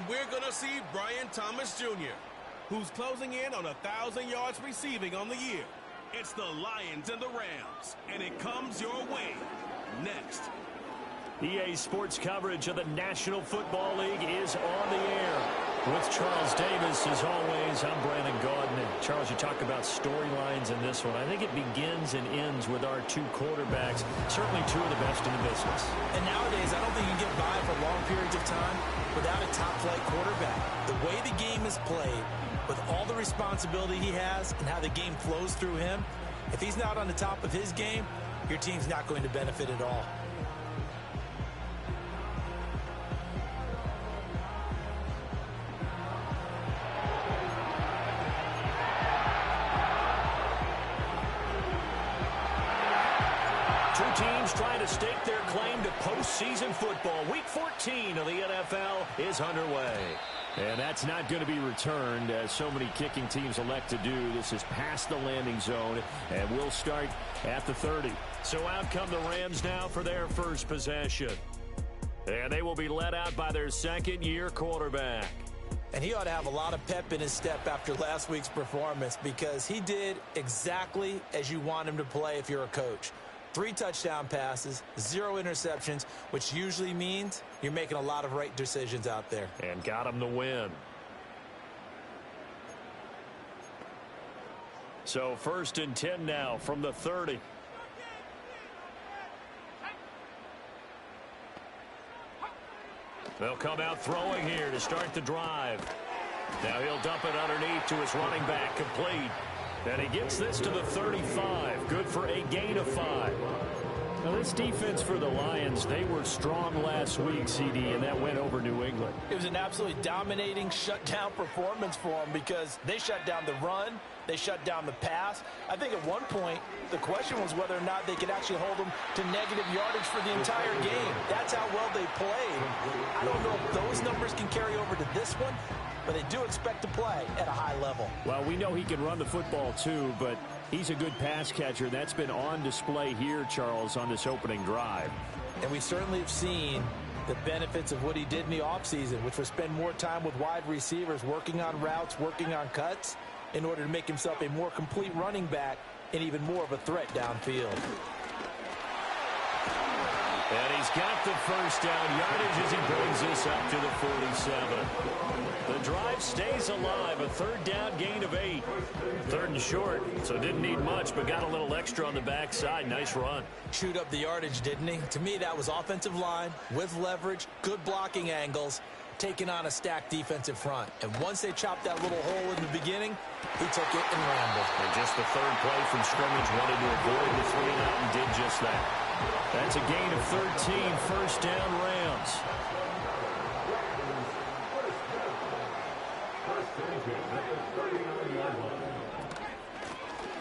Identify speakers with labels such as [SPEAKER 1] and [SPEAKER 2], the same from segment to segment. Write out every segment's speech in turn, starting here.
[SPEAKER 1] we're going to see Brian Thomas Jr., who's closing in on 1,000 yards receiving on the year. It's the Lions and the Rams, and it comes your way next.
[SPEAKER 2] EA Sports coverage of the National Football League is on the air. With Charles Davis, as always, I'm Brandon Gaudin. And Charles, you talk about storylines in this one. I think it begins and ends with our two quarterbacks, certainly two of the best in the business.
[SPEAKER 3] And nowadays, I don't think you can get by for long periods of time without a top-flight quarterback. The way the game is played, with all the responsibility he has and how the game flows through him, if he's not on the top of his game, your team's not going to benefit at all.
[SPEAKER 2] Two teams trying to stake their claim to postseason football. Week 14 of the NFL is underway. And that's not going to be returned, as so many kicking teams elect to do. This is past the landing zone, and we'll start at the 30. So out come the Rams now for their first possession. And they will be led out by their second-year quarterback.
[SPEAKER 3] And he ought to have a lot of pep in his step after last week's performance, because he did exactly as you want him to play if you're a coach. 3 touchdown passes, 0 interceptions, which usually means you're making a lot of right decisions out there.
[SPEAKER 2] And got him the win. So 1st and 10 now from the 30. They'll come out throwing here to start the drive. Now he'll dump it underneath to his running back, complete. And he gets this to the 35. Good for a gain of 5. Now this defense for the Lions, they were strong last week, CD, and that went over New England.
[SPEAKER 3] It was an absolutely dominating shutdown performance for them, because they shut down the run, they shut down the pass. I think at one point the question was whether or not they could actually hold them to negative yardage for the entire game. That's how well they played. I don't know if those numbers can carry over to this one, but they do expect to play at a high level.
[SPEAKER 2] Well, we know he can run the football too, but he's a good pass catcher. That's been on display here, Charles, on this opening drive.
[SPEAKER 3] And we certainly have seen the benefits of what he did in the offseason, which was spend more time with wide receivers, working on routes, working on cuts, in order to make himself a more complete running back and even more of a threat downfield.
[SPEAKER 2] And he's got the first down yardage as he brings this up to the 47. The drive stays alive, a 3rd down gain of 8. 3rd and short, so didn't need much, but got a little extra on the backside. Nice run.
[SPEAKER 3] Chewed up the yardage, didn't he? To me, that was offensive line with leverage, good blocking angles, taking on a stacked defensive front. And once they chopped that little hole in the beginning, he took it and rambled.
[SPEAKER 2] And just the 3rd play from scrimmage, wanted to avoid the 3-and-out and did just that. That's a gain of 13, 1st down Rams.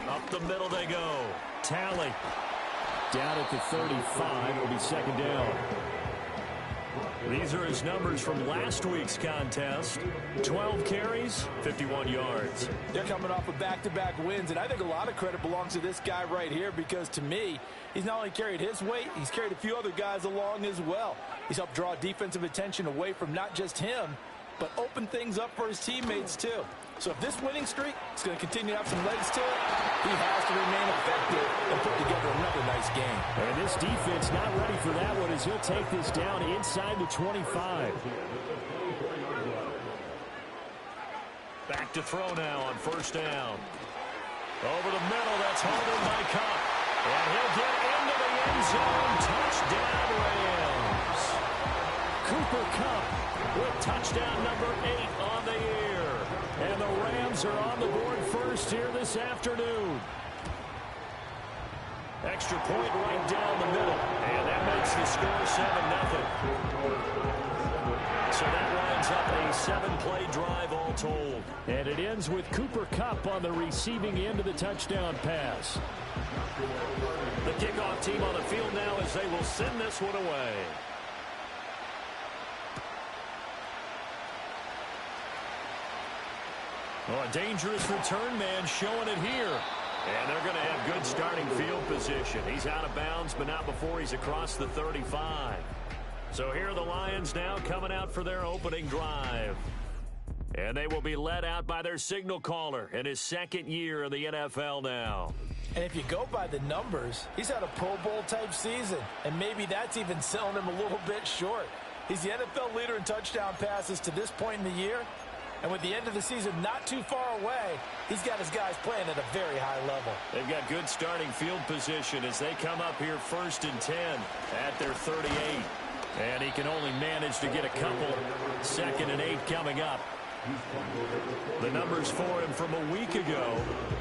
[SPEAKER 2] Up the middle they go. Tally. Down at the 35. It'll be 2nd down. These are his numbers from last week's contest. 12 carries, 51 yards.
[SPEAKER 3] They're coming off of back-to-back wins, and I think a lot of credit belongs to this guy right here, because to me, he's not only carried his weight, he's carried a few other guys along as well. He's helped draw defensive attention away from not just him, but open things up for his teammates too. So if this winning streak is going to continue to have some legs to it, he has to remain effective and put together another nice game.
[SPEAKER 2] And this defense not ready for that one, as he'll take this down inside the 25. Back to throw now on 1st down. Over the middle, that's Holden by Cup. And he'll get into the end zone. Touchdown, Rams. Cooper Kupp with touchdown number 8 on the year. And the Rams are on the board first here this afternoon. Extra point right down the middle. And that makes the score 7-0. So that winds up a 7-play drive all told. And it ends with Cooper Kupp on the receiving end of the touchdown pass. The kickoff team on the field now as they will send this one away. Oh, a dangerous return man showing it here. And they're going to have good starting field position. He's out of bounds, but not before he's across the 35. So here are the Lions now coming out for their opening drive. And they will be led out by their signal caller in his second year in the NFL now.
[SPEAKER 3] And if you go by the numbers, he's had a Pro Bowl-type season, and maybe that's even selling him a little bit short. He's the NFL leader in touchdown passes to this point in the year, and with the end of the season not too far away, he's got his guys playing at a very high level.
[SPEAKER 2] They've got good starting field position as they come up here 1st and 10 at their 38. And he can only manage to get a couple. 2nd and 8 coming up. The numbers for him from a week ago: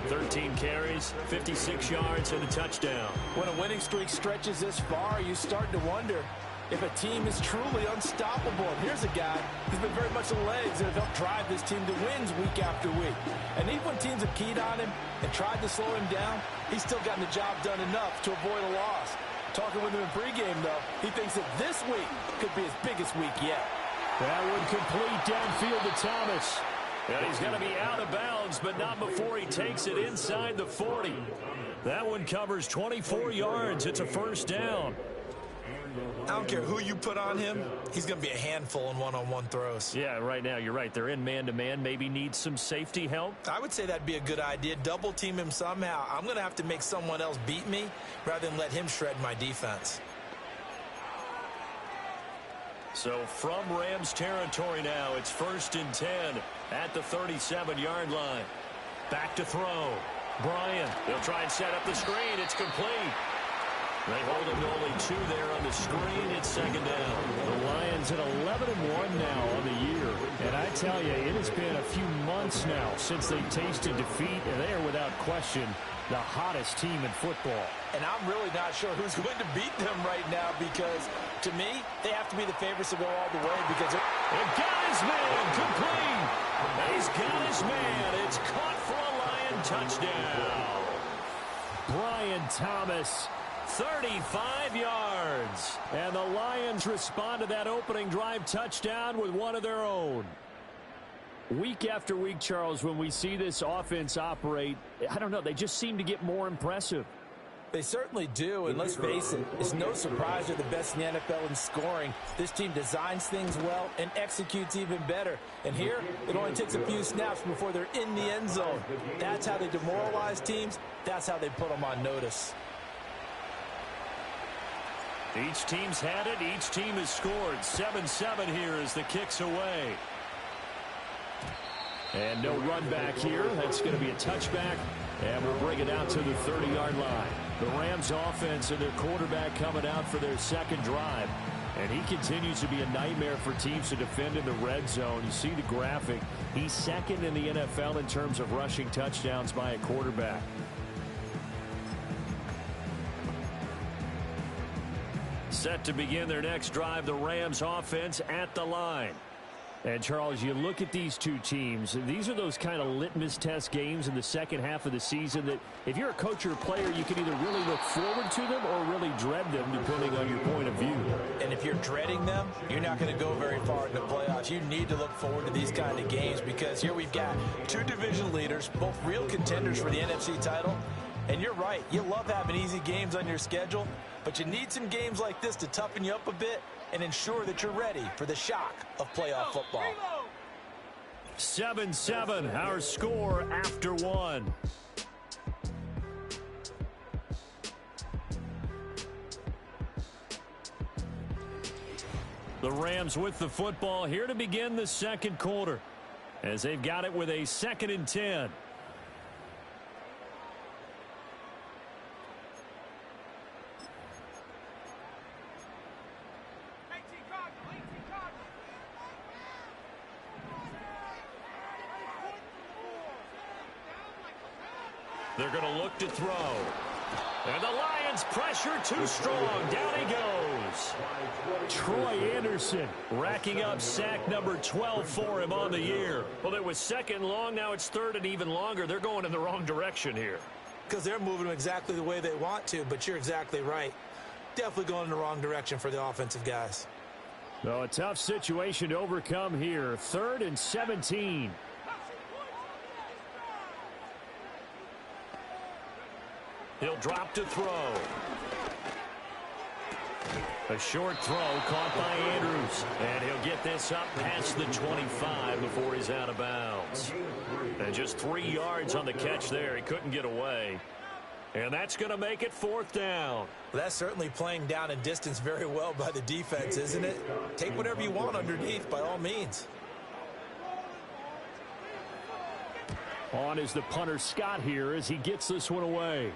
[SPEAKER 2] 13 carries, 56 yards, and a touchdown.
[SPEAKER 3] When a winning streak stretches this far, you start to wonder if a team is truly unstoppable. And here's a guy who's been very much the legs that have helped drive this team to wins week after week. And even when teams have keyed on him and tried to slow him down, he's still gotten the job done enough to avoid a loss. Talking with him in pregame, though, he thinks that this week could be his biggest week yet.
[SPEAKER 2] That would complete downfield to Thomas. And he's going to be out of bounds, but not before he takes it inside the 40. That one covers 24 yards. It's a 1st down.
[SPEAKER 3] I don't care who you put on him, he's going to be a handful in one-on-one throws.
[SPEAKER 2] Yeah, right now, you're right. They're in man-to-man. Maybe needs some safety help.
[SPEAKER 3] I would say that'd be a good idea. Double team him somehow. I'm going to have to make someone else beat me rather than let him shred my defense.
[SPEAKER 2] So from Rams territory now, it's 1st and 10 at the 37-yard line. Back to throw. Bryant. They'll try and set up the screen. It's complete. They hold him to only 2 there on the screen. It's 2nd down.
[SPEAKER 4] The Lions at 11-1 now on the year. And I tell you, it has been a few months now since they tasted defeat, and they are without question the hottest team in football.
[SPEAKER 3] And I'm really not sure who's going to beat them right now because, to me, they have to be the favorites to go all the way because
[SPEAKER 2] they've got his man complete. He's got his man. It's caught for a Lion touchdown.
[SPEAKER 4] Brian Thomas,
[SPEAKER 2] 35 yards.
[SPEAKER 4] And the Lions respond to that opening drive touchdown with one of their own. Week after week, Charles, when we see this offense operate, I don't know, they just seem to get more impressive.
[SPEAKER 3] They certainly do, and let's face it, it's no surprise they're the best in the NFL in scoring. This team designs things well and executes even better. And here, it only takes a few snaps before they're in the end zone. That's how they demoralize teams. That's how they put them on notice.
[SPEAKER 2] Each team's had it. Each team has scored. 7-7 here as the kick's away.
[SPEAKER 4] And no run back here. That's going to be a touchback. And we'll bring it out to the 30-yard line. The Rams offense and their quarterback coming out for their 2nd drive. And he continues to be a nightmare for teams to defend in the red zone. You see the graphic. He's 2nd in the NFL in terms of rushing touchdowns by a quarterback.
[SPEAKER 2] Set to begin their next drive, the Rams offense at the line.
[SPEAKER 4] And, Charles, you look at these two teams, these are those kind of litmus test games in the second half of the season that if you're a coach or a player, you can either really look forward to them or really dread them, depending on your point of view.
[SPEAKER 3] And if you're dreading them, you're not going to go very far in the playoffs. You need to look forward to these kind of games because here we've got 2 division leaders, both real contenders for the NFC title. And you're right, you love having easy games on your schedule, but you need some games like this to toughen you up a bit and ensure that you're ready for the shock of playoff football.
[SPEAKER 2] 7-7, our score after 1. The Rams with the football here to begin the 2nd quarter as they've got it with a 2nd and 10. They're going to look to throw. And the Lions pressure too strong. Down he goes.
[SPEAKER 4] Troy Anderson
[SPEAKER 2] racking up sack number 12 for him on the year. Well, it was 2nd long. Now it's 3rd and even longer. They're going in the wrong direction here.
[SPEAKER 3] Because they're moving them exactly the way they want to, but you're exactly right. Definitely going in the wrong direction for the offensive guys.
[SPEAKER 4] Well, a tough situation to overcome here. 3rd and 17.
[SPEAKER 2] He'll drop to throw. A short throw caught by Andrews. And he'll get this up past the 25 before he's out of bounds. And just 3 yards on the catch there. He couldn't get away. And that's going to make it 4th down.
[SPEAKER 3] Well, that's certainly playing down and distance very well by the defense, isn't it? Take whatever you want underneath by all means.
[SPEAKER 4] On is the punter Scott here as he gets this one away.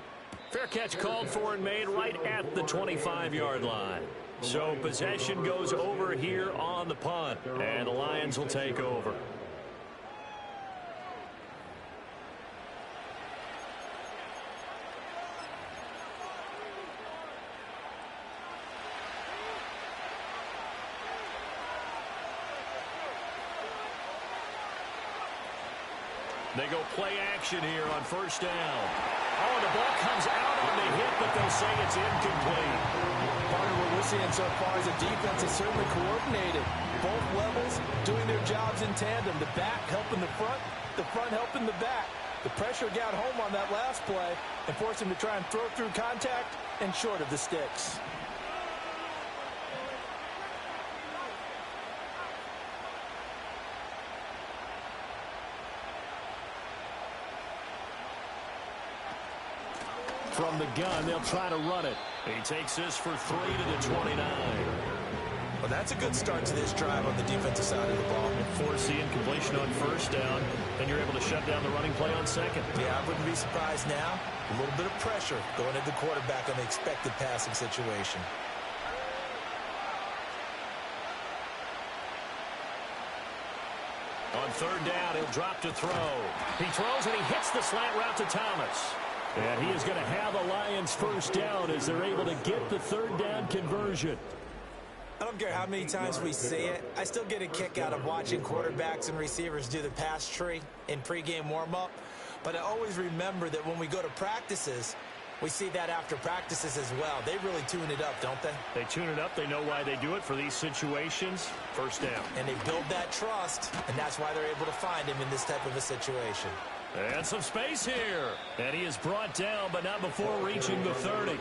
[SPEAKER 2] Fair catch called for and made right at the 25-yard line. So possession goes over here on the punt, and the Lions will take over. They go play action here on 1st down. Oh, and the ball comes out on the hit, but they'll say it's incomplete.
[SPEAKER 3] Part of what we're seeing so far is a defense is certainly coordinated. Both levels doing their jobs in tandem. The back helping the front helping the back. The pressure got home on that last play and forced him to try and throw through contact and short of the sticks.
[SPEAKER 4] From the gun, they'll try to run it.
[SPEAKER 2] He takes this for 3 to the 29.
[SPEAKER 3] Well, that's a good start to this drive on the defensive side of the ball.
[SPEAKER 2] Force the incompletion on 1st down, and you're able to shut down the running play on 2nd.
[SPEAKER 3] Yeah, I wouldn't be surprised now. A little bit of pressure going into the quarterback on the expected passing situation.
[SPEAKER 2] On 3rd down, he'll drop to throw. He throws, and he hits the slant route to Thomas.
[SPEAKER 4] And he is going to have a Lions 1st down as they're able to get the 3rd down conversion.
[SPEAKER 3] I don't care how many times we see it. I still get a kick out of watching quarterbacks and receivers do the pass tree in pregame warm-up. But I always remember that when we go to practices, we see that after practices as well. They really tune it up, don't they?
[SPEAKER 2] They tune it up. They know why they do it for these situations. 1st down.
[SPEAKER 3] And they build that trust, and that's why they're able to find him in this type of a situation.
[SPEAKER 2] And some space here. And he is brought down, but not before reaching the 30.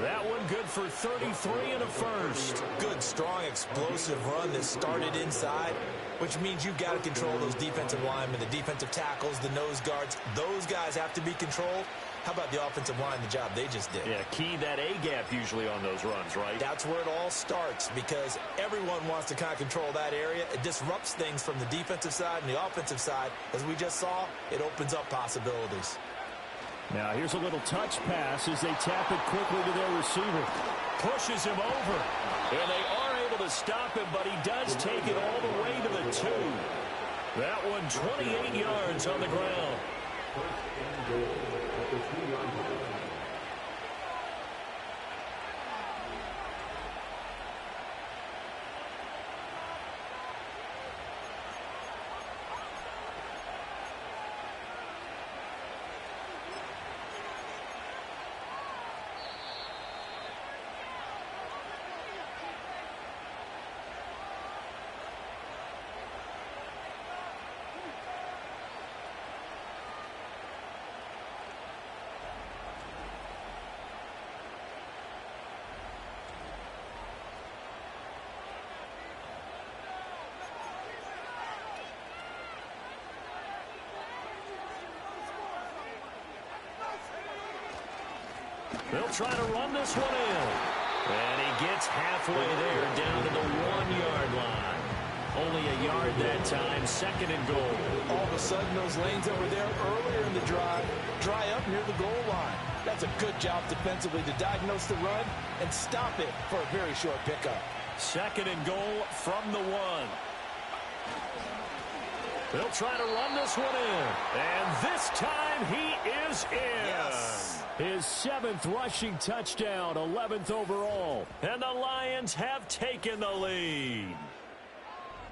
[SPEAKER 2] That one good for 33 and a 1st.
[SPEAKER 3] Good, strong, explosive run that started inside, which means you've got to control those defensive linemen, the defensive tackles, the nose guards. Those guys have to be controlled. How about the offensive line, the job they just did?
[SPEAKER 2] Yeah, key that A-gap usually on those runs, right?
[SPEAKER 3] That's where it all starts because everyone wants to kind of control that area. It disrupts things from the defensive side and the offensive side. As we just saw, it opens up possibilities.
[SPEAKER 4] Now here's a little touch pass as they tap it quickly to their receiver.
[SPEAKER 2] Pushes him over. And they are able to stop him, but he does take it all the way to the 2. That one 28 yards on the ground. They'll try to run this one in. And he gets halfway there, down to the 1-yard line. Only a yard that time, 2nd and goal.
[SPEAKER 3] All of a sudden, those lanes that were there earlier in the drive dry up near the goal line. That's a good job defensively to diagnose the run and stop it for a very short pickup.
[SPEAKER 2] 2nd and goal from the 1. They'll try to run this one in. And this time he is in.
[SPEAKER 3] Yes.
[SPEAKER 4] His 7th rushing touchdown, 11th overall.
[SPEAKER 2] And the Lions have taken the lead.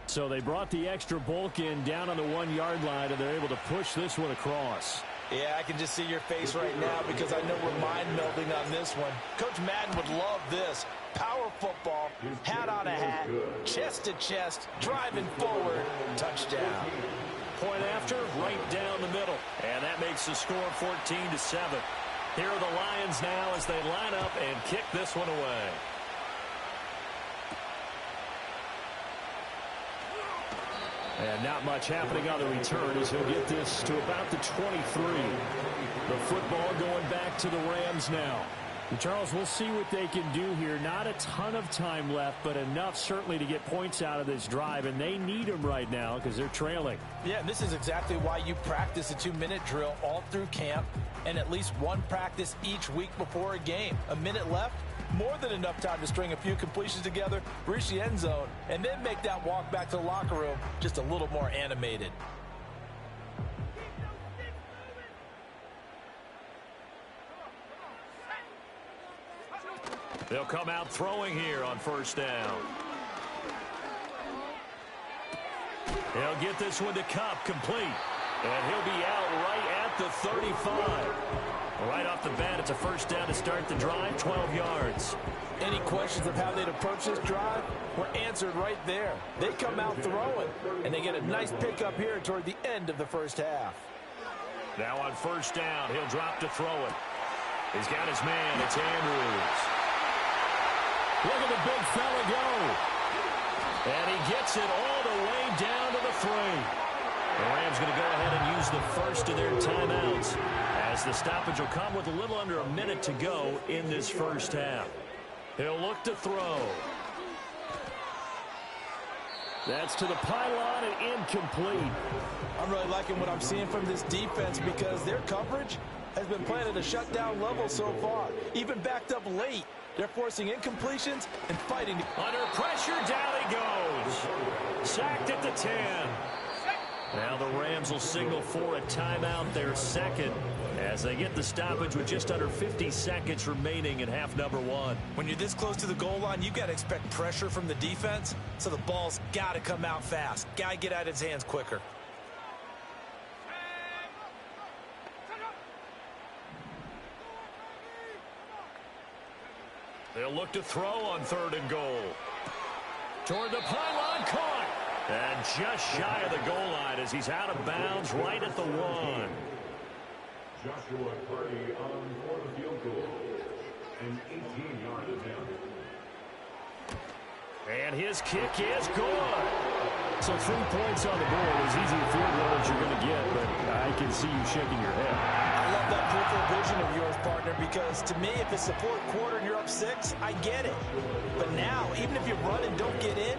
[SPEAKER 4] So they brought the extra bulk in down on the 1-yard line, and they're able to push this one across.
[SPEAKER 3] Yeah, I can just see your face right now because I know we're mind-melding on this one. Coach Madden would love this. Power football, hat on a hat, chest to chest, driving forward, touchdown.
[SPEAKER 2] Point after, right down the middle. And that makes the score 14-7. Here are the Lions now as they line up and kick this one away.
[SPEAKER 4] And not much happening on the return as he'll get this to about the 23. The football going back to the Rams now. And Charles, we'll see what they can do here. Not a ton of time left, but enough certainly to get points out of this drive, and they need them right now because they're trailing.
[SPEAKER 3] Yeah, and this is exactly why you practice a 2-minute drill all through camp and at least one practice each week before a game. A minute left, more than enough time to string a few completions together, reach the end zone, and then make that walk back to the locker room just a little more animated.
[SPEAKER 2] They'll come out throwing here on first down. He'll get this one to Cup, complete. And he'll be out right at the 35. Right off the bat, it's a first down to start the drive, 12 yards.
[SPEAKER 3] Any questions of how they'd approach this drive were answered right there. They come out throwing, and they get a nice pickup here toward the end of the first half.
[SPEAKER 2] Now on first down, he'll drop to throw it. He's got his man, it's Andrews.
[SPEAKER 4] Look at the big fella go.
[SPEAKER 2] And he gets it all the way down to the 3. The Rams going to go ahead and use the first of their timeouts as the stoppage will come with a little under a minute to go in this first half. He'll look to throw.
[SPEAKER 4] That's to the pylon and incomplete.
[SPEAKER 3] I'm really liking what I'm seeing from this defense because their coverage has been playing at a shutdown level so far. Even backed up late, they're forcing incompletions and fighting.
[SPEAKER 2] Under pressure, down he goes. Sacked at the 10. Now the Rams will signal for a timeout, their second, as they get the stoppage with just under 50 seconds remaining in half number 1.
[SPEAKER 3] When you're this close to the goal line, you've got to expect pressure from the defense, so the ball's got to come out fast. Got to get out of his hands quicker.
[SPEAKER 2] They'll look to throw on 3rd and goal. Toward the pylon, caught. And just shy of the goal line as he's out of bounds right at the 1.
[SPEAKER 5] Joshua Purdy on for the field goal. An 18-yard attempt.
[SPEAKER 2] And his kick is good.
[SPEAKER 4] So 3 points on the board, as easy a field goal as you're going to get, but I can see you shaking your head.
[SPEAKER 3] I love that peripheral vision of yours, partner, because to me, if it's the 4th quarter and you're up 6, I get it. But now, even if you run and don't get in,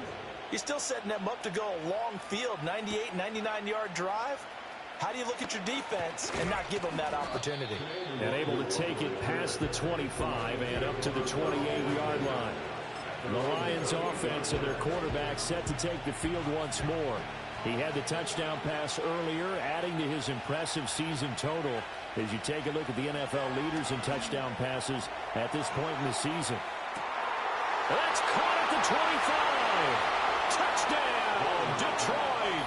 [SPEAKER 3] you're still setting them up to go a long field, 98, 99-yard drive. How do you look at your defense and not give them that opportunity?
[SPEAKER 4] And able to take it past the 25 and up to the 28-yard line. The Lions offense and their quarterback set to take the field once more. He had the touchdown pass earlier, adding to his impressive season total as you take a look at the NFL leaders in touchdown passes at this point in the season.
[SPEAKER 2] That's caught at the 25. Touchdown, Detroit.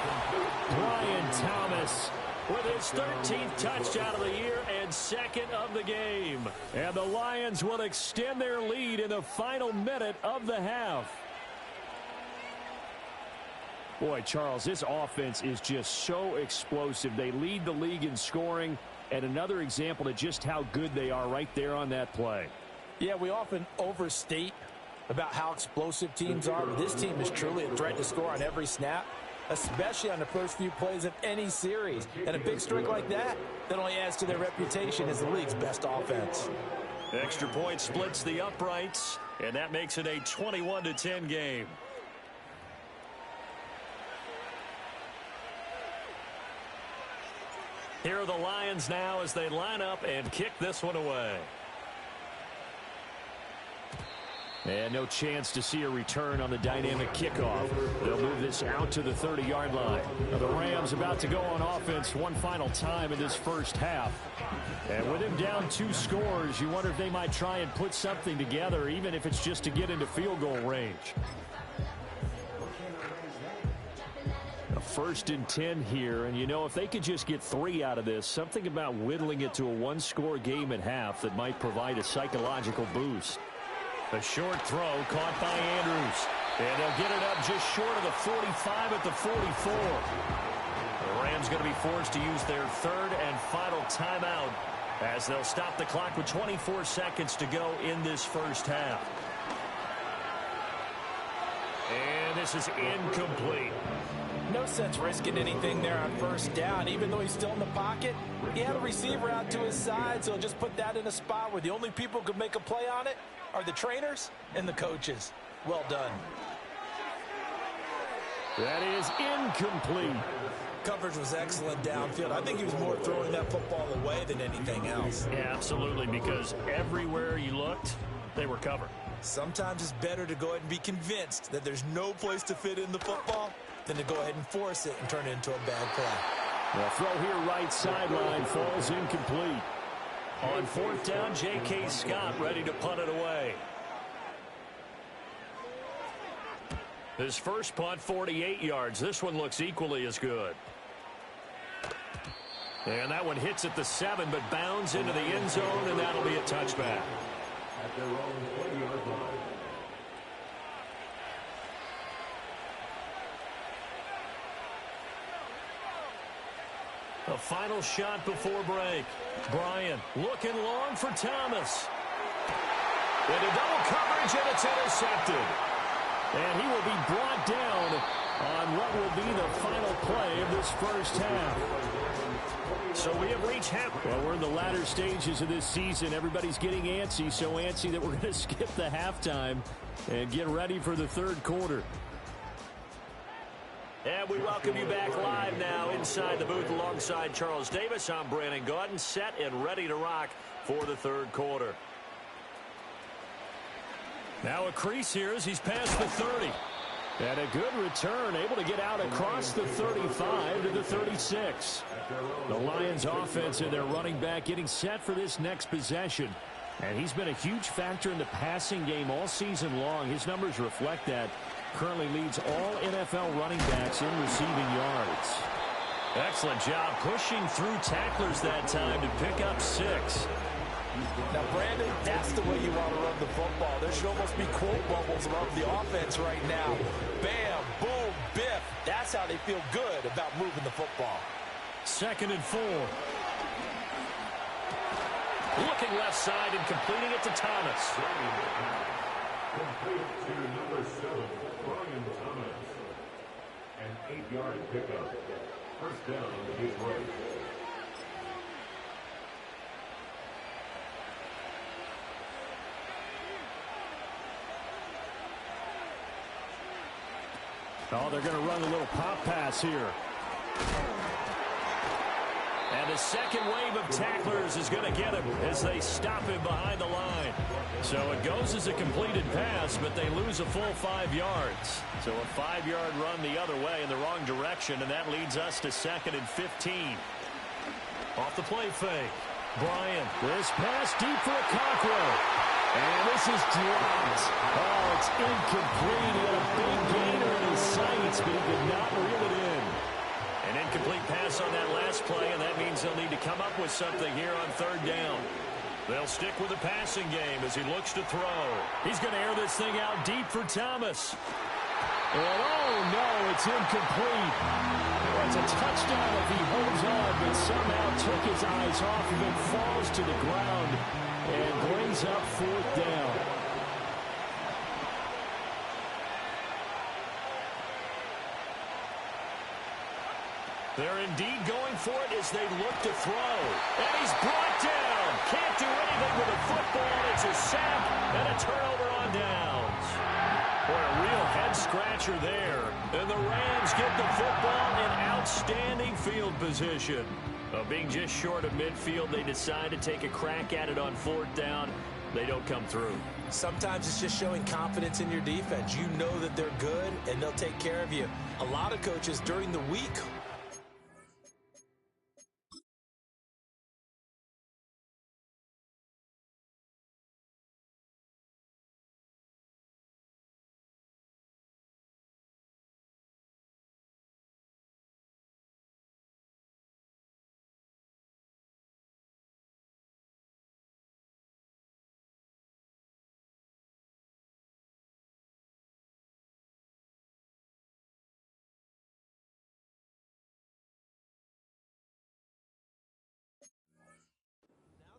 [SPEAKER 4] Brian Thomas with his 13th touchdown of the year and 2nd of the game. And the Lions will extend their lead in the final minute of the half. Boy, Charles, this offense is just so explosive. They lead the league in scoring, and another example of just how good they are right there on that play.
[SPEAKER 3] Yeah, we often overstate about how explosive teams are, but this team is truly a threat to score on every snap, especially on the first few plays of any series. And a big streak like that only adds to their reputation as the league's best offense.
[SPEAKER 2] Extra point splits the uprights, and that makes it a 21-10 game. Here are the Lions now as they line up and kick this one away.
[SPEAKER 4] And no chance to see a return on the dynamic kickoff. They'll move this out to the 30-yard line. Now the Rams about to go on offense one final time in this first half. And with him down 2 scores, you wonder if they might try and put something together, even if it's just to get into field goal range. A 1st and 10 here, and you know, if they could just get 3 out of this, something about whittling it to a 1-score game at half that might provide a psychological boost.
[SPEAKER 2] A short throw caught by Andrews. And they'll get it up just short of the 45 at the 44. The Rams going to be forced to use their 3rd and final timeout as they'll stop the clock with 24 seconds to go in this first half. And this is incomplete.
[SPEAKER 3] No sense risking anything there on first down. Even though he's still in the pocket, he had a receiver out to his side, so just put that in a spot where the only people who could make a play on it are the trainers and the coaches. Well done.
[SPEAKER 4] That is incomplete.
[SPEAKER 3] Coverage was excellent downfield. I think he was more throwing that football away than anything else.
[SPEAKER 2] Yeah, absolutely, because everywhere you looked, they were covered.
[SPEAKER 3] Sometimes it's better to go ahead and be convinced that there's no place to fit in the football than to go ahead and force it and turn it into a bad play.
[SPEAKER 4] The throw here right sideline falls incomplete.
[SPEAKER 2] On fourth down, J.K. Scott ready to punt it away. His first punt, 48 yards. This one looks equally as good. And that one hits at the 7, but bounds into the end zone, and that'll be a touchback.
[SPEAKER 5] At their own 20-yard line.
[SPEAKER 2] A final shot before break. Bryant looking long for Thomas. Into double coverage, and it's intercepted.
[SPEAKER 4] And he will be brought down on what will be the final play of this first half.
[SPEAKER 2] So we have reached half.
[SPEAKER 4] Well, we're in the latter stages of this season. Everybody's getting antsy, so antsy that we're going to skip the halftime and get ready for the third quarter.
[SPEAKER 2] And we welcome you back live now inside the booth alongside Charles Davis. I'm Brandon Gaudin, set and ready to rock for the third quarter.
[SPEAKER 4] Now a crease here as he's past the 30. And a good return, able to get out across the 35 to the 36. The Lions offense and their running back getting set for this next possession. And he's been a huge factor in the passing game all season long. His numbers reflect that. Currently leads all NFL running backs in receiving yards.
[SPEAKER 2] Excellent job pushing through tacklers that time to pick up 6.
[SPEAKER 3] Now, Brandon, that's the way you want to run the football. There should almost be quote bubbles around the offense right now. Bam, boom, biff. That's how they feel good about moving the football.
[SPEAKER 4] 2nd and 4.
[SPEAKER 2] Looking left side and completing it to Thomas.
[SPEAKER 5] Complete to number 7, Brian Thomas. An 8-yard pickup. First down, his right.
[SPEAKER 4] Oh, they're going to run a little pop pass here.
[SPEAKER 2] And the second wave of tacklers is going to get him as they stop him behind the line. So it goes as a completed pass, but they lose a full 5 yards. So a 5-yard run the other way in the wrong direction, and that leads us to 2nd and 15. Off the play fake. Bryant.
[SPEAKER 4] This pass deep for a Cockrell. And this is dropped. Oh, it's incomplete. He had a big gainer in his sights, but he could not reel it in.
[SPEAKER 2] An incomplete pass on that last play, and that means they'll need to come up with something here on 3rd down. They'll stick with the passing game as he looks to throw.
[SPEAKER 4] He's going to air this thing out deep for Thomas. And oh no, it's incomplete. It's a touchdown if he holds on, but somehow took his eyes off of it, falls to the ground, and brings up 4th down.
[SPEAKER 2] They're indeed going for it as they look to throw. And he's brought down. Can't do anything with the football. It's a sack and a turnover on downs. Boy, a real head-scratcher there. And the Rams get the football in outstanding field position. Being just short of midfield, they decide to take a crack at it on 4th down. They don't come through.
[SPEAKER 3] Sometimes it's just showing confidence in your defense. You know that they're good, and they'll take care of you. A lot of coaches during the week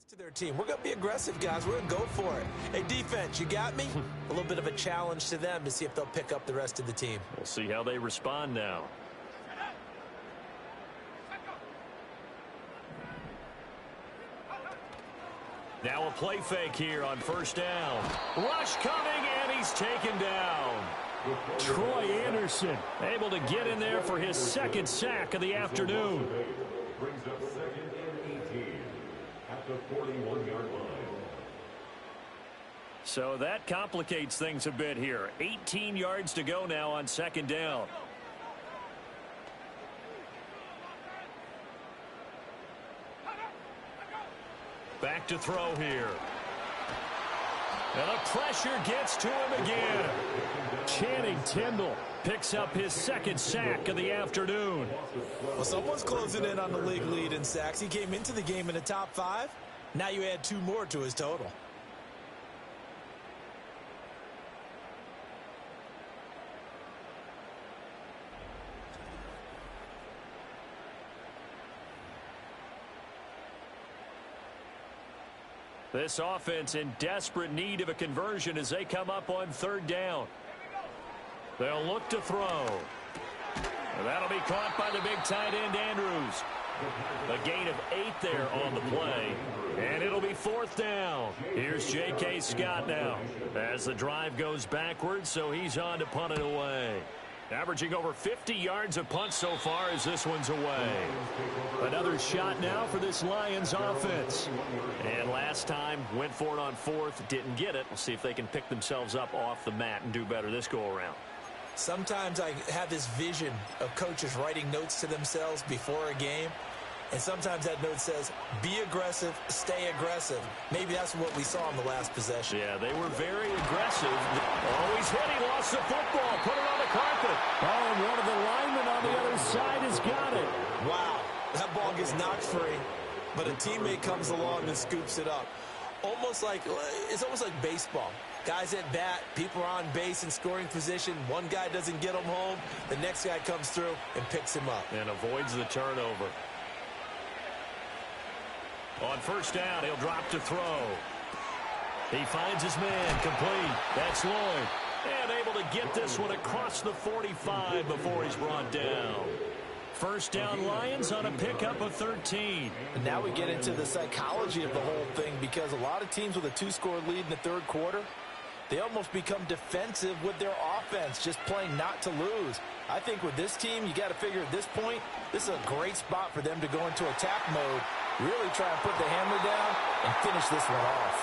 [SPEAKER 3] to their team. We're going to be aggressive, guys. We're going to go for it. Hey, defense, you got me? A little bit of a challenge to them to see if they'll pick up the rest of the team.
[SPEAKER 2] We'll see how they respond now. Now a play fake here on first down. Rush coming, and he's taken down.
[SPEAKER 4] Troy Anderson able to get in there for his second sack of the afternoon.
[SPEAKER 5] Brings up second and 18 at the 41-yard line.
[SPEAKER 2] So that complicates things a bit here. 18 yards to go now on second down. Back to throw here. And the pressure gets to him again.
[SPEAKER 4] Channing Tindall picks up his second sack of the afternoon.
[SPEAKER 3] Well, someone's closing in on the league lead in sacks. He came into the game in the top 5. Now you add 2 more to his total.
[SPEAKER 2] This offense in desperate need of a conversion as they come up on third down. They'll look to throw. And that'll be caught by the big tight end, Andrews. A gain of 8 there on the play. And it'll be fourth down. Here's J.K. Scott now as the drive goes backwards, so he's on to punt it away. Averaging over 50 yards a punt so far as this one's away.
[SPEAKER 4] Another shot now for this Lions offense.
[SPEAKER 2] And last time, went for it on fourth, didn't get it. We'll see if they can pick themselves up off the mat and do better this go-around.
[SPEAKER 3] Sometimes I have this vision of coaches writing notes to themselves before a game. And sometimes that note says, be aggressive, stay aggressive. Maybe that's what we saw in the last possession.
[SPEAKER 2] Yeah, they were very aggressive. Always hit. He lost the football. Put it on the carpet.
[SPEAKER 4] Oh, and one of the linemen on the other side has got it.
[SPEAKER 3] Wow, that ball gets knocked free, but a teammate comes along and scoops it up. It's almost like baseball. Guys at bat, people are on base in scoring position. One guy doesn't get him home. The next guy comes through and picks him up.
[SPEAKER 2] And avoids the turnover. On first down, he'll drop to throw. He finds his man, complete. That's Lloyd. And able to get this one across the 45 before he's brought down. First down Lions on a pickup of 13.
[SPEAKER 3] And now we get into the psychology of the whole thing, because a lot of teams with a 2-score lead in the third quarter, they almost become defensive with their offense, just playing not to lose. I think with this team, you got to figure at this point, this is a great spot for them to go into attack mode, really try and put the hammer down and finish this one off.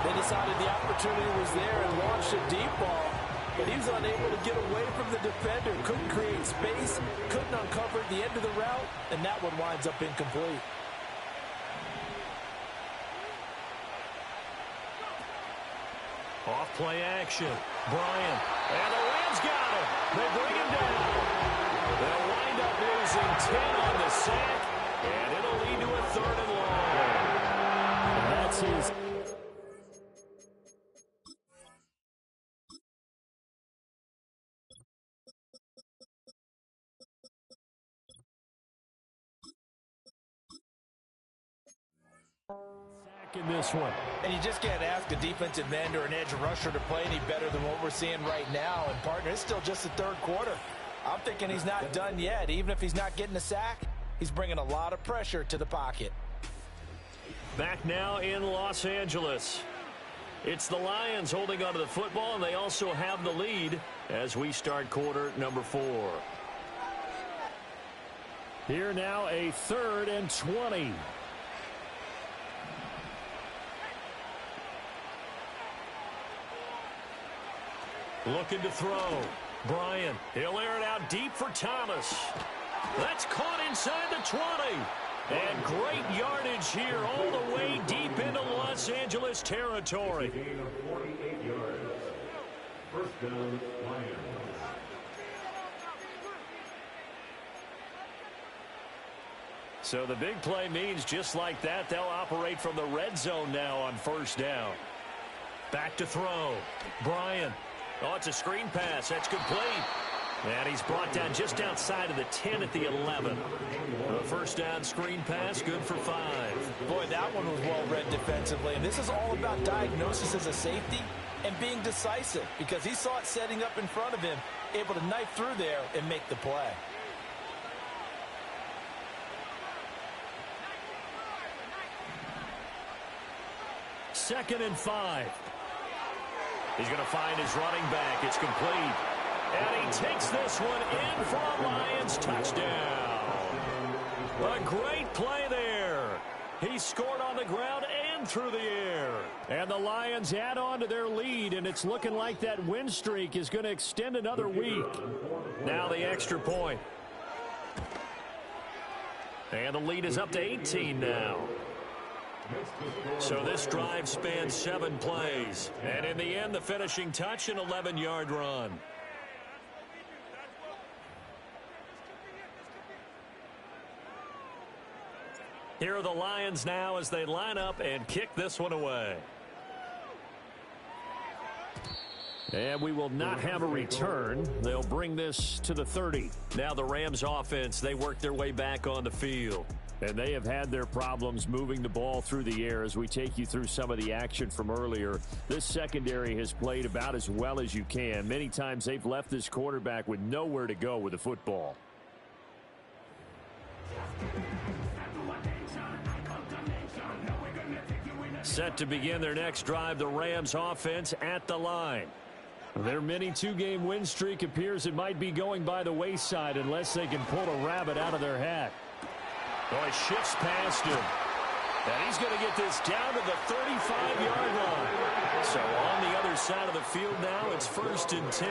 [SPEAKER 3] They decided the opportunity was there and launched a deep ball, but he was unable to get away from the defender, couldn't create space, couldn't uncover the end of the route, and that one winds up incomplete.
[SPEAKER 2] Off play action. Bryant. And the Rams got him. They bring him down. They'll wind up losing 10 on the sack, and it'll lead to a third and long.
[SPEAKER 4] And that's his. In this one.
[SPEAKER 3] And you just can't ask a defensive end or an edge rusher to play any better than what we're seeing right now. And, partner, it's still just the third quarter. I'm thinking he's not done yet. Even if he's not getting a sack, he's bringing a lot of pressure to the pocket.
[SPEAKER 2] Back now in Los Angeles. It's the Lions holding onto the football, and they also have the lead as we start quarter number 4.
[SPEAKER 4] Here now a 3rd and 20.
[SPEAKER 2] Looking to throw. Bryant. He'll air it out deep for Thomas. That's caught inside the 20. And great yardage here all the way deep into Los Angeles territory.
[SPEAKER 5] Gain of 48 yards. First down, Lions.
[SPEAKER 2] So the big play means just like that, they'll operate from the red zone now on first down. Back to throw. Bryant. Oh, it's a screen pass. That's complete. And he's brought down just outside of the 10 at the 11. The first down screen pass, good for 5.
[SPEAKER 3] Boy, that one was well read defensively. And this is all about diagnosis as a safety and being decisive, because he saw it setting up in front of him, able to knife through there and make the play.
[SPEAKER 2] 2nd and 5. He's going to find his running back. It's complete. And he takes this one in for a Lions touchdown. A great play there. He scored on the ground and through the air. And the Lions add on to their lead, and it's looking like that win streak is going to extend another week. Now the extra point. And the lead is up to 18 now. So this drive spans 7 plays. And in the end, the finishing touch, an 11-yard run. Here are the Lions now as they line up and kick this one away. And we will not have a return. They'll bring this to the 30. Now the Rams offense, they work their way back on the field. And they have had their problems moving the ball through the air as we take you through some of the action from earlier. This secondary has played about as well as you can. Many times they've left this quarterback with nowhere to go with the football. Set to begin their next drive, the Rams offense at the line. Their mini 2-game win streak appears it might be going by the wayside unless they can pull a rabbit out of their hat. Oh, he shifts past him. And he's going to get this down to the 35-yard line. So on the other side of the field now, it's 1st and 10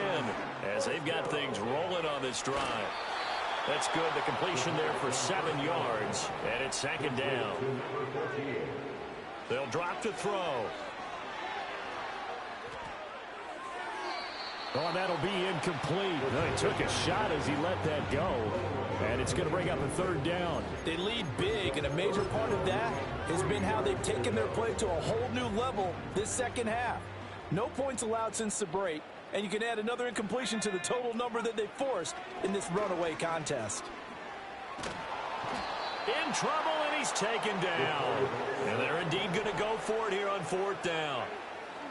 [SPEAKER 2] as they've got things rolling on this drive. That's good. The completion there for 7 yards, and it's 2nd down. They'll drop to throw. Oh, and that'll be incomplete. He took a shot as he let that go. And it's going to bring up a 3rd down.
[SPEAKER 3] They lead big, and a major part of that has been how they've taken their play to a whole new level this second half. No points allowed since the break, and you can add another incompletion to the total number that they forced in this runaway contest.
[SPEAKER 2] In trouble, and he's taken down. And they're indeed going to go for it here on 4th down.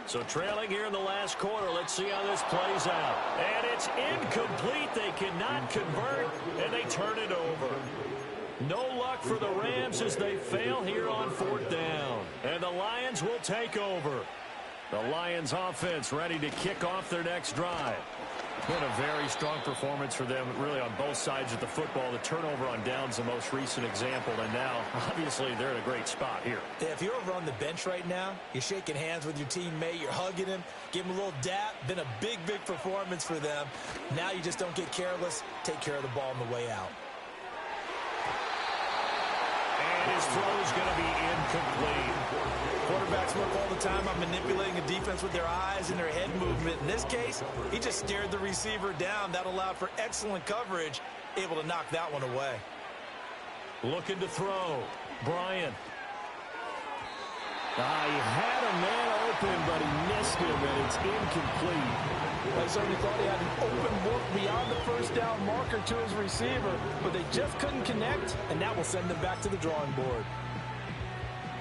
[SPEAKER 2] So trailing here in the last quarter, let's see how this plays out. And it's incomplete. They cannot convert, and they turn it over. No luck for the Rams as they fail here on 4th down. And the Lions will take over. The Lions offense ready to kick off their next drive. Been a very strong performance for them, really, on both sides of the football. The turnover on downs, the most recent example, and now, obviously, they're in a great spot here.
[SPEAKER 3] Yeah, if you're over on the bench right now, you're shaking hands with your teammate, you're hugging him, give him a little dap. Been a big, big performance for them. Now you just don't get careless. Take care of the ball on the way out.
[SPEAKER 2] And his throw is going to be incomplete.
[SPEAKER 3] Quarterbacks work all the time on manipulating a defense with their eyes and their head movement. In this case, he just stared the receiver down. That allowed for excellent coverage, able to knock that one away.
[SPEAKER 2] Looking to throw. Bryant.
[SPEAKER 4] He had a man open, but he missed him, and it's incomplete.
[SPEAKER 3] I certainly thought he had an open look beyond the 1st down marker to his receiver, but they just couldn't connect, and that will send them back to the drawing board.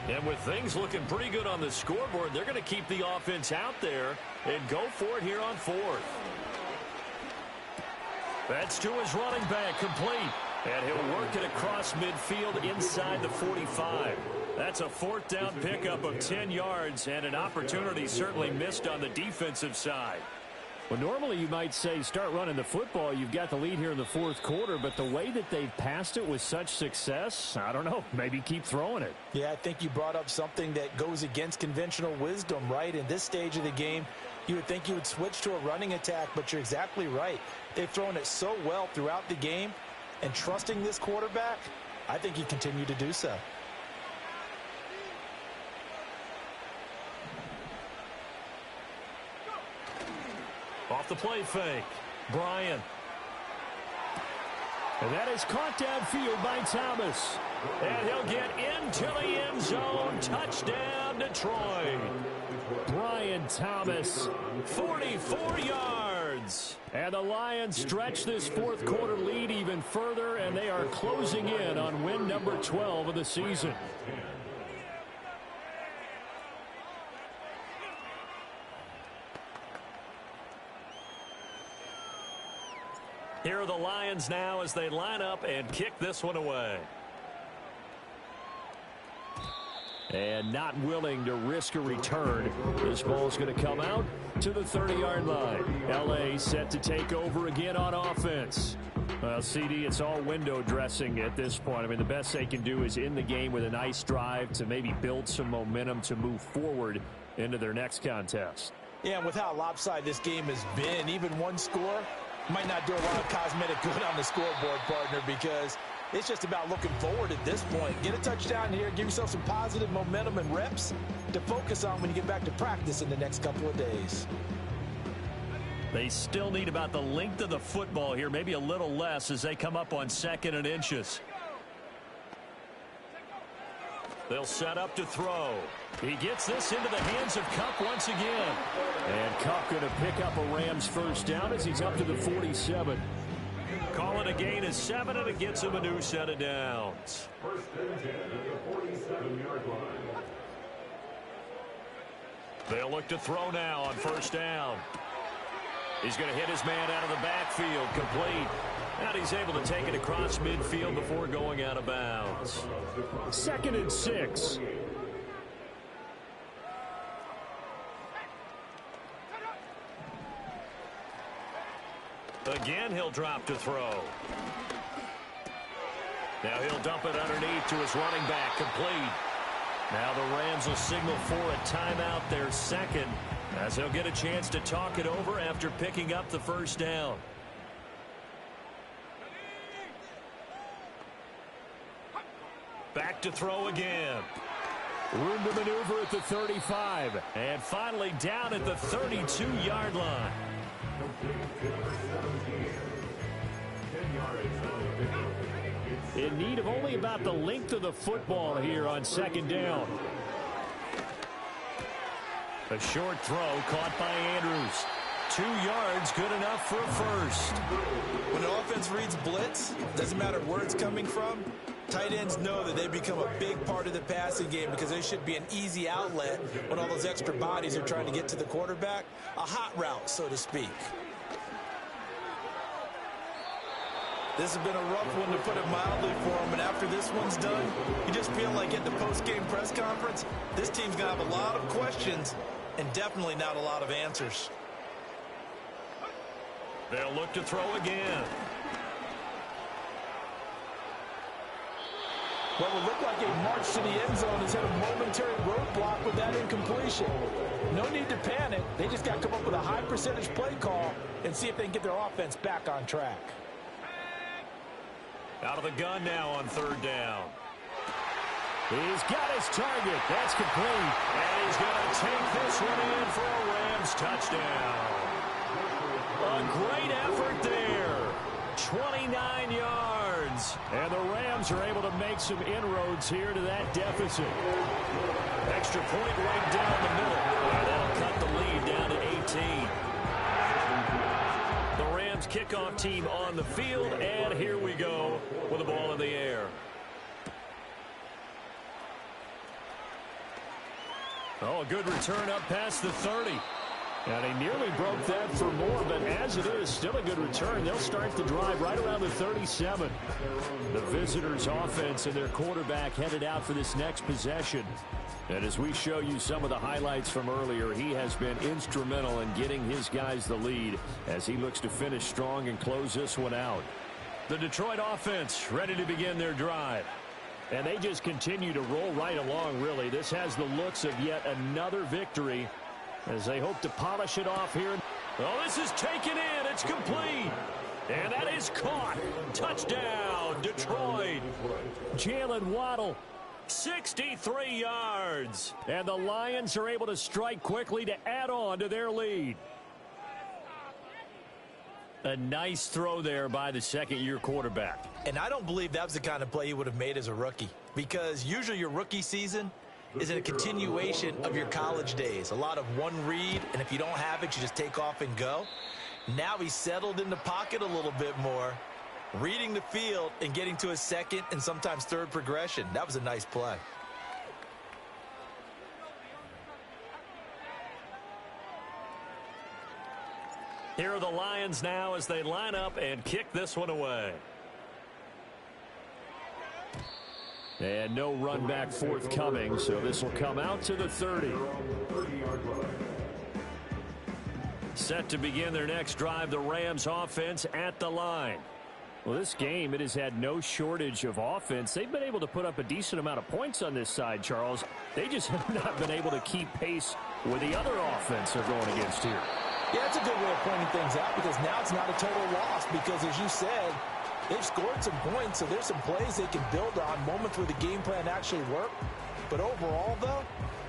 [SPEAKER 2] And with things looking pretty good on the scoreboard, they're going to keep the offense out there and go for it here on 4th. That's to his running back, complete. And he'll work it across midfield inside the 45. That's a 4th down pickup of 10 yards and an opportunity certainly missed on the defensive side.
[SPEAKER 4] Well, normally you might say start running the football. You've got the lead here in the 4th quarter, but the way that they've passed it with such success, I don't know, maybe keep throwing it.
[SPEAKER 3] Yeah, I think you brought up something that goes against conventional wisdom, right? In this stage of the game, you would think you would switch to a running attack, but you're exactly right. They've thrown it so well throughout the game, and trusting this quarterback, I think you continue to do so.
[SPEAKER 2] Off the play fake, Bryant.
[SPEAKER 4] And that is caught downfield by Thomas.
[SPEAKER 2] And he'll get into the end zone. Touchdown, Detroit.
[SPEAKER 4] Brian Thomas.
[SPEAKER 2] 44 yards.
[SPEAKER 4] And the Lions stretch this 4th quarter lead even further, and they are closing in on win number 12 of the season.
[SPEAKER 2] Here are the Lions now as they line up and kick this one away.
[SPEAKER 4] And not willing to risk a return. This ball's going to come out to the 30-yard line. L.A. set to take over again on offense. Well, CD, it's all window dressing at this point. I mean, the best they can do is in the game with a nice drive to maybe build some momentum to move forward into their next contest.
[SPEAKER 3] Yeah, and with how lopsided this game has been, even one score might not do a lot of cosmetic good on the scoreboard, partner, because it's just about looking forward at this point. Get a touchdown here, give yourself some positive momentum and reps to focus on when you get back to practice in the next couple of days.
[SPEAKER 2] They still need about the length of the football here, maybe a little less as they come up on 2nd and inches. They'll set up to throw. He gets this into the hands of Kupp once again.
[SPEAKER 4] And Kupp going to pick up a Rams first down as he's up to the 47.
[SPEAKER 2] Call it a gain of 7, and it gets him a new set of downs.
[SPEAKER 5] First and 10 at the 47-yard line.
[SPEAKER 2] They'll look to throw now on first down. He's going to hit his man out of the backfield, complete. And he's able to take it across midfield before going out of bounds.
[SPEAKER 4] 2nd and 6.
[SPEAKER 2] Again, he'll drop to throw. Now he'll dump it underneath to his running back, complete. Now the Rams will signal for a timeout, their second, as they'll get a chance to talk it over after picking up the first down. Back to throw again.
[SPEAKER 4] Room to maneuver at the 35.
[SPEAKER 2] And finally down at the 32-yard line.
[SPEAKER 4] In need of only about the length of the football here on 2nd down.
[SPEAKER 2] A short throw caught by Andrews. 2 yards, good enough for a first.
[SPEAKER 3] When an offense reads blitz, doesn't matter where it's coming from, tight ends know that they become a big part of the passing game because they should be an easy outlet when all those extra bodies are trying to get to the quarterback. A hot route, so to speak. This has been a rough one, to put it mildly, for him. And after this one's done, you just feel like at the post-game press conference, this team's going to have a lot of questions and definitely not a lot of answers.
[SPEAKER 2] They'll look to throw again.
[SPEAKER 3] What would look like a march to the end zone has hit a momentary roadblock with that incompletion. No need to panic. They just got to come up with a high percentage play call and see if they can get their offense back on track.
[SPEAKER 2] Out of the gun now on 3rd down.
[SPEAKER 4] He's got his target. That's complete.
[SPEAKER 2] And he's going to take this one in for a Rams touchdown. A great effort there. 29 yards.
[SPEAKER 4] And the Rams are able to make some inroads here to that deficit.
[SPEAKER 2] Extra point right down the middle. And that'll cut the lead down to 18. The Rams kickoff team on the field, and here we go with the ball in the air.
[SPEAKER 4] Oh, a good return up past the 30. And he nearly broke that for more, but as it is, still a good return. They'll start the drive right around the 37. The visitors' offense and their quarterback headed out for this next possession. And as we show you some of the highlights from earlier, he has been instrumental in getting his guys the lead as he looks to finish strong and close this one out.
[SPEAKER 2] The Detroit offense ready to begin their drive.
[SPEAKER 4] And they just continue to roll right along, really. This has the looks of yet another victory as they hope to polish it off here.
[SPEAKER 2] Oh, this is taken in. It's complete. And that is caught. Touchdown, Detroit.
[SPEAKER 4] Jalen Waddle.
[SPEAKER 2] 63 yards.
[SPEAKER 4] And the Lions are able to strike quickly to add on to their lead.
[SPEAKER 2] A nice throw there by the second-year quarterback.
[SPEAKER 3] And I don't believe that was the kind of play he would have made as a rookie, because usually your rookie season is a continuation of your college days. A lot of one read, and if you don't have it, you just take off and go. Now he's settled in the pocket a little bit more, reading the field and getting to his second and sometimes third progression. That was a nice play.
[SPEAKER 2] Here are the Lions now as they line up and kick this one away.
[SPEAKER 4] And no run back forthcoming, so this will come out to the 30. Set to begin their next drive, the Rams offense at the line. Well, this game, it has had no shortage of offense. They've been able to put up a decent amount of points on this side, Charles. They just have not been able to keep pace with the other offense they're going against here.
[SPEAKER 3] Yeah, that's a good way of pointing things out because now it's not a total loss because, as you said, they've scored some points, so there's some plays they can build on, moments where the game plan actually worked. But overall, though,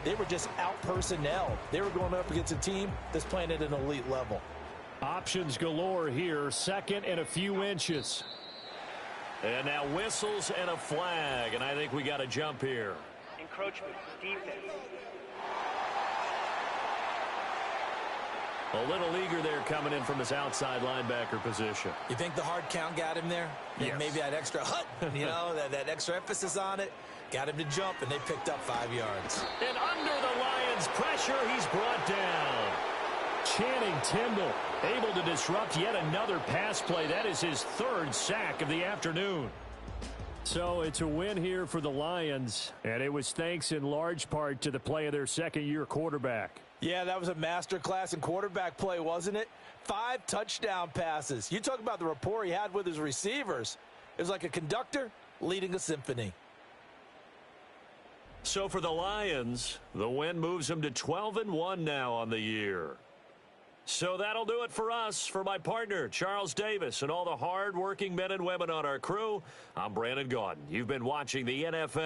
[SPEAKER 3] they were just out-personnel. They were going up against a team that's playing at an elite level.
[SPEAKER 4] Options galore here, second and a few inches.
[SPEAKER 2] And now whistles and a flag, and I think we got a jump here.
[SPEAKER 6] Encroachment, defense.
[SPEAKER 2] A little eager there coming in from his outside linebacker position.
[SPEAKER 3] You think the hard count got him there?
[SPEAKER 2] Yes.
[SPEAKER 3] Maybe that extra that extra emphasis on it got him to jump, and they picked up 5 yards.
[SPEAKER 2] And under the Lions' pressure, he's brought down.
[SPEAKER 4] Channing Tindall able to disrupt yet another pass play. That is his 3rd sack of the afternoon. So it's a win here for the Lions, and it was thanks in large part to the play of their second-year quarterback.
[SPEAKER 3] Yeah, that was a masterclass in quarterback play, wasn't it? 5 touchdown passes. You talk about the rapport he had with his receivers. It was like a conductor leading a symphony.
[SPEAKER 2] So for the Lions, the win moves them to 12-1 now on the year. So that'll do it for us. For my partner, Charles Davis, and all the hard-working men and women on our crew, I'm Brandon Gaudin. You've been watching the NFL.